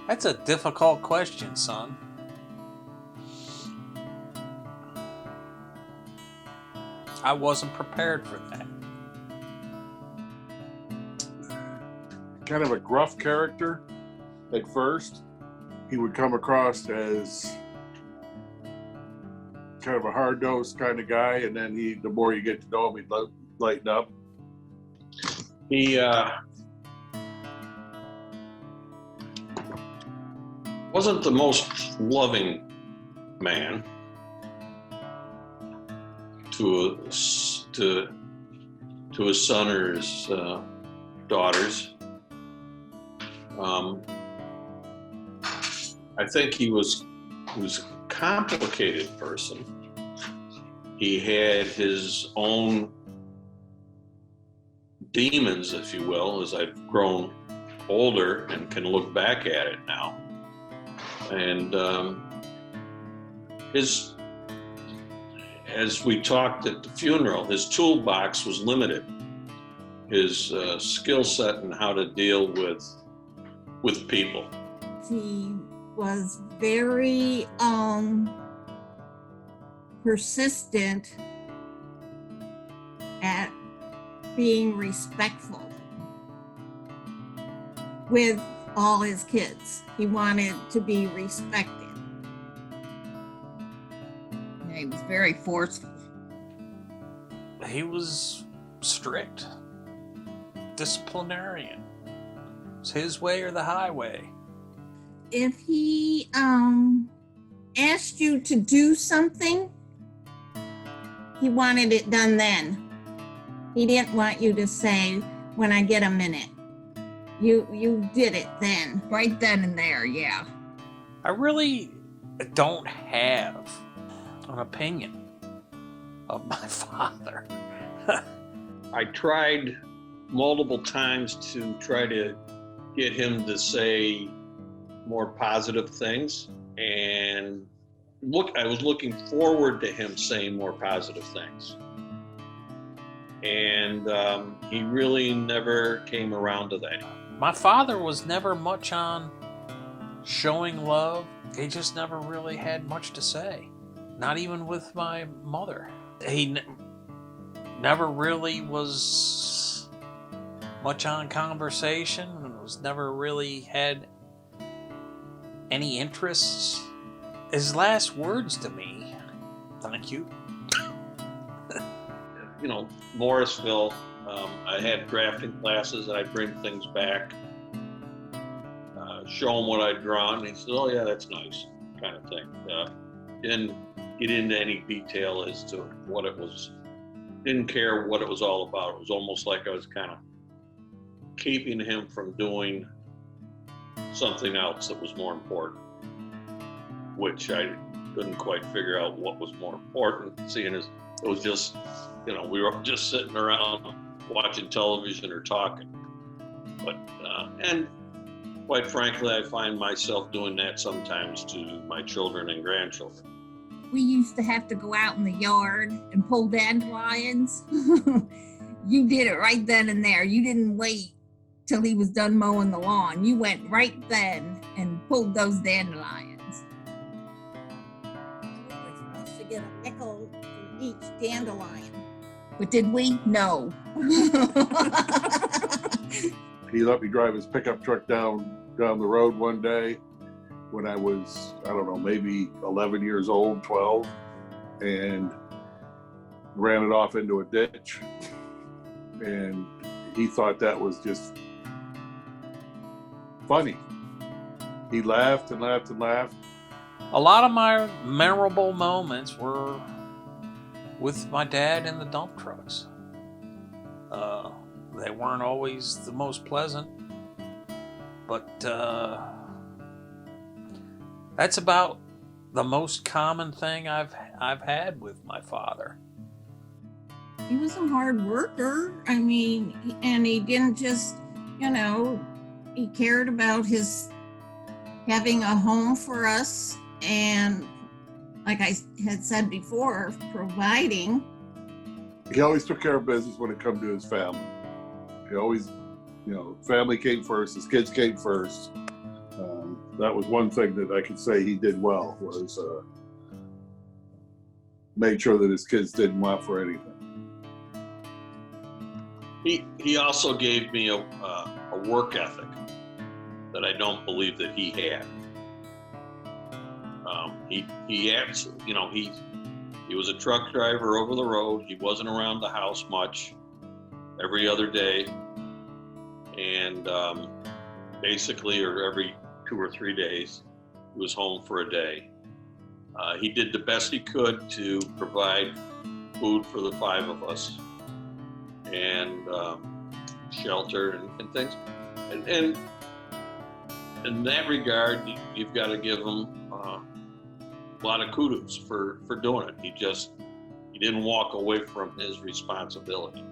That's a difficult question, son. I wasn't prepared for that. Kind of a gruff character at first. He would come across as kind of a hard-nosed kind of guy, and then the more you get to know him, he'd lighten up. He wasn't the most loving man to his son or his daughters. I think he was a complicated person. He had his own demons, if you will, as I've grown older and can look back at it now. And as we talked at the funeral, his toolbox was limited. His skill set and how to deal with people. He was very persistent at being respectful with all his kids. He wanted to be respected. Yeah, he was very forceful. He was strict, disciplinarian. It's his way or the highway. If he asked you to do something, he wanted it done then. He didn't want you to say, when I get a minute. You did it then. Right then and there, yeah. I really don't have an opinion of my father. I tried multiple times to try to get him to say more positive things, and I was looking forward to him saying more positive things. And he really never came around to that. My father was never much on showing love. He just never really had much to say. Not even with my mother. He never really was much on conversation and was never really had any interests. His last words to me, thank you. You know, Morrisville, I had drafting classes, and I'd bring things back, show him what I'd drawn, and he said, oh yeah, that's nice, kind of thing. Didn't get into any detail as to what it was, didn't care what it was all about. It was almost like I was kind of keeping him from doing something else that was more important, which I couldn't quite figure out what was more important, seeing as it was just, you know, we were just sitting around watching television or talking. But, and quite frankly, I find myself doing that sometimes to my children and grandchildren. We used to have to go out in the yard and pull dandelions. You did it right then and there. You didn't wait till he was done mowing the lawn. You went right then and pulled those dandelions. We were supposed to get a nickel for each dandelion. But did we? No. He let me drive his pickup truck down the road one day when I was, I don't know, maybe 11 years old, 12, and ran it off into a ditch. And he thought that was just funny. He laughed and laughed and laughed. A lot of my memorable moments were with my dad in the dump trucks. They weren't always the most pleasant, but that's about the most common thing I've had with my father. He was a hard worker. I mean, and he didn't just, you know, he cared about his having a home for us, and like I had said before, providing. He always took care of business when it come to his family. He always, family came first, his kids came first. That was one thing that I could say he did well, was made sure that his kids didn't want for anything. He also gave me a work ethic that I don't believe that he had. He absolutely, he was a truck driver over the road. He wasn't around the house much, every other day, and basically, or every 2 or 3 days, he was home for a day. He did the best he could to provide food for the 5 of us, and shelter and things. And in that regard, you've got to give him a lot of kudos for doing it. He didn't walk away from his responsibility.